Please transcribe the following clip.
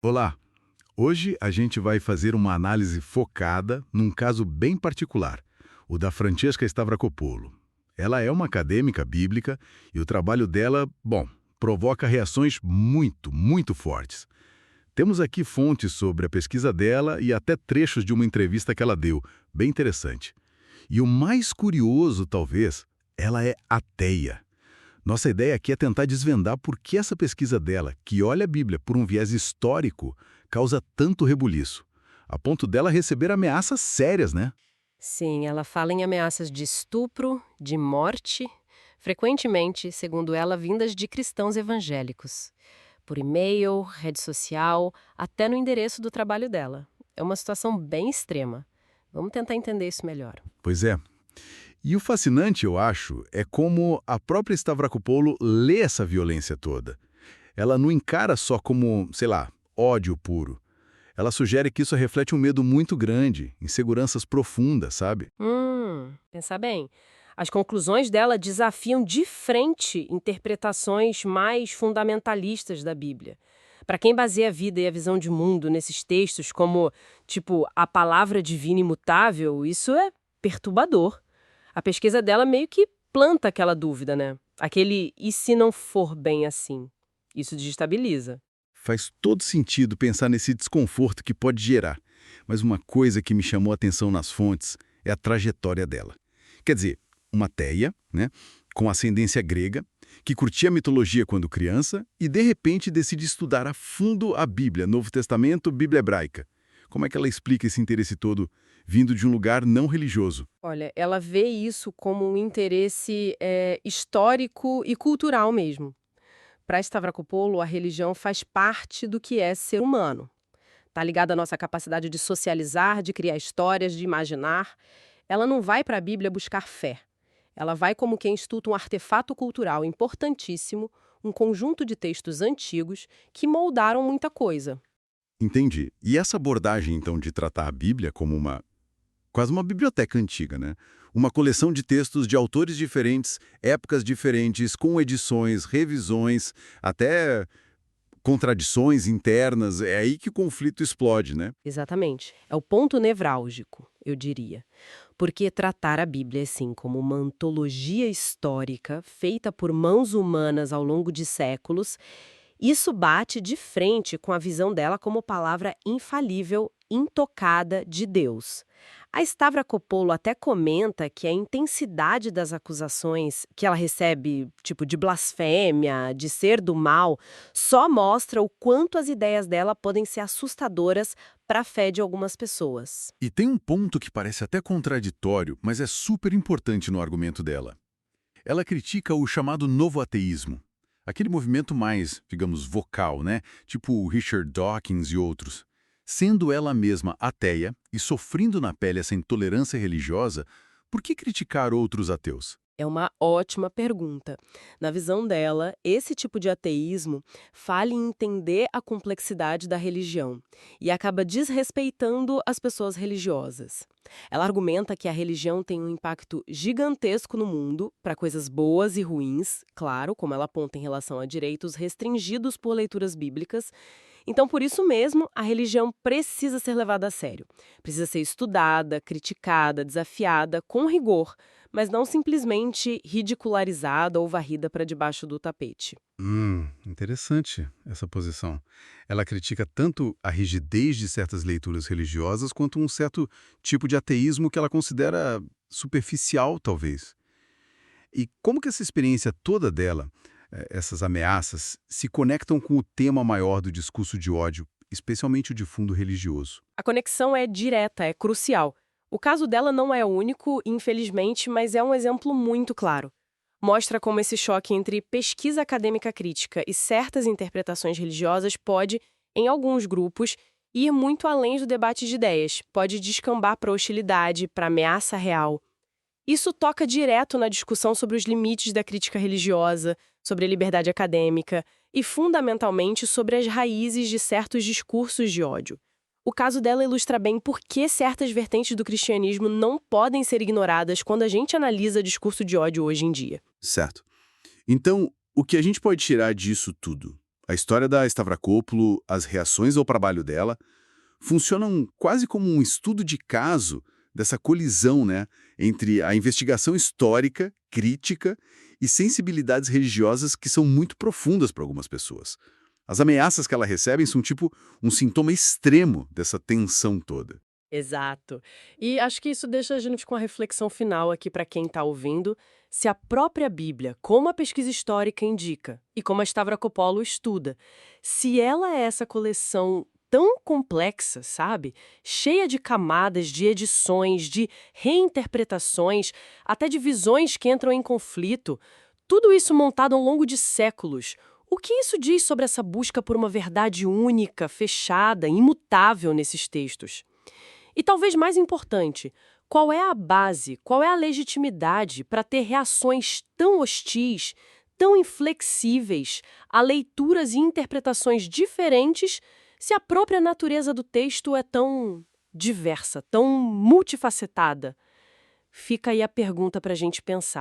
Olá! Hoje a gente vai fazer uma análise focada num caso bem particular, o da Francesca Stavrakopoulos. Ela é uma acadêmica bíblica e o trabalho dela, bom, provoca reações muito fortes. Temos aqui fontes sobre a pesquisa dela e até trechos de uma entrevista que ela deu, bem interessante. E o mais curioso, talvez, ela é ateia. Nossa ideia aqui é tentar desvendar por que essa pesquisa dela, que olha a Bíblia por um viés histórico, causa tanto rebuliço, a ponto dela receber ameaças sérias, né? Sim, ela fala em ameaças de estupro, de morte, frequentemente, segundo ela, vindas de cristãos evangélicos. Por e-mail, rede social, até no endereço do trabalho dela. É uma situação bem extrema. Vamos tentar entender isso melhor. Pois é. E o fascinante, eu acho, é como a própria Stavrakopoulos lê essa violência toda. Ela não encara só como, sei lá, ódio puro. Ela sugere que isso reflete um medo muito grande, inseguranças profundas, sabe? Pensar bem. As conclusões dela desafiam de frente interpretações mais fundamentalistas da Bíblia. Para quem baseia a vida e a visão de mundo nesses textos como, tipo, a palavra divina imutável, isso é perturbador. A pesquisa dela meio que planta aquela dúvida, né? Aquele e se não for bem assim? Isso desestabiliza. Faz todo sentido pensar nesse desconforto que pode gerar. Mas uma coisa que me chamou a atenção nas fontes é a trajetória dela. Quer dizer, uma ateia, né, com ascendência grega, que curtia a mitologia quando criança e de repente decide estudar a fundo a Bíblia, Novo Testamento, Bíblia hebraica. Como é que ela explica esse interesse todo vindo de um lugar não religioso? Olha, ela vê isso como um interesse histórico e cultural mesmo. Para Stavrakopoulos, a religião faz parte do que é ser humano. Está ligada à nossa capacidade de socializar, de criar histórias, de imaginar. Ela não vai para a Bíblia buscar fé. Ela vai como quem estuda um artefato cultural importantíssimo, um conjunto de textos antigos que moldaram muita coisa. Entendi. E essa abordagem, então, de tratar a Bíblia como quase uma biblioteca antiga, né? Uma coleção de textos de autores diferentes, épocas diferentes, com edições, revisões, até contradições internas. É aí que o conflito explode, né? Exatamente. É o ponto nevrálgico, eu diria. Porque tratar a Bíblia assim como uma antologia histórica feita por mãos humanas ao longo de séculos, isso bate de frente com a visão dela como palavra infalível, intocada de Deus. A Stavrakopoulos até comenta que a intensidade das acusações que ela recebe, tipo de blasfêmia, de ser do mal, só mostra o quanto as ideias dela podem ser assustadoras para a fé de algumas pessoas. E tem um ponto que parece até contraditório, mas é super importante no argumento dela. Ela critica o chamado novo ateísmo, aquele movimento mais, digamos, vocal, né? Tipo o Richard Dawkins e outros. Sendo ela mesma ateia e sofrendo na pele essa intolerância religiosa, por que criticar outros ateus? É uma ótima pergunta. Na visão dela, esse tipo de ateísmo falha em entender a complexidade da religião e acaba desrespeitando as pessoas religiosas. Ela argumenta que a religião tem um impacto gigantesco no mundo, para coisas boas e ruins, claro, como ela aponta em relação a direitos restringidos por leituras bíblicas. Então, por isso mesmo, a religião precisa ser levada a sério. Precisa ser estudada, criticada, desafiada, com rigor, mas não simplesmente ridicularizada ou varrida para debaixo do tapete. Interessante essa posição. Ela critica tanto a rigidez de certas leituras religiosas quanto um certo tipo de ateísmo que ela considera superficial, talvez. E como que essa experiência toda dela, essas ameaças, se conectam com o tema maior do discurso de ódio, especialmente o de fundo religioso? A conexão é direta, é crucial. O caso dela não é único, infelizmente, mas é um exemplo muito claro. Mostra como esse choque entre pesquisa acadêmica crítica e certas interpretações religiosas pode, em alguns grupos, ir muito além do debate de ideias, pode descambar para hostilidade, para ameaça real. Isso toca direto na discussão sobre os limites da crítica religiosa, sobre a liberdade acadêmica e, fundamentalmente, sobre as raízes de certos discursos de ódio. O caso dela ilustra bem por que certas vertentes do cristianismo não podem ser ignoradas quando a gente analisa discurso de ódio hoje em dia. Certo. Então, o que a gente pode tirar disso tudo? A história da Stavrakopoulos, as reações ao trabalho dela, funcionam quase como um estudo de caso dessa colisão, né, entre a investigação histórica, crítica e sensibilidades religiosas que são muito profundas para algumas pessoas. As ameaças que ela recebe são tipo um sintoma extremo dessa tensão toda. Exato. E acho que isso deixa a gente com a reflexão final aqui para quem está ouvindo, se a própria Bíblia, como a pesquisa histórica indica, e como a Stavrakopoulos estuda, se ela é essa coleção tão complexa, sabe? Cheia de camadas, de edições, de reinterpretações, até de visões que entram em conflito, tudo isso montado ao longo de séculos. O que isso diz sobre essa busca por uma verdade única, fechada, imutável nesses textos? E talvez mais importante, qual é a base, qual é a legitimidade para ter reações tão hostis, tão inflexíveis a leituras e interpretações diferentes se a própria natureza do texto é tão diversa, tão multifacetada? Fica aí a pergunta para a gente pensar.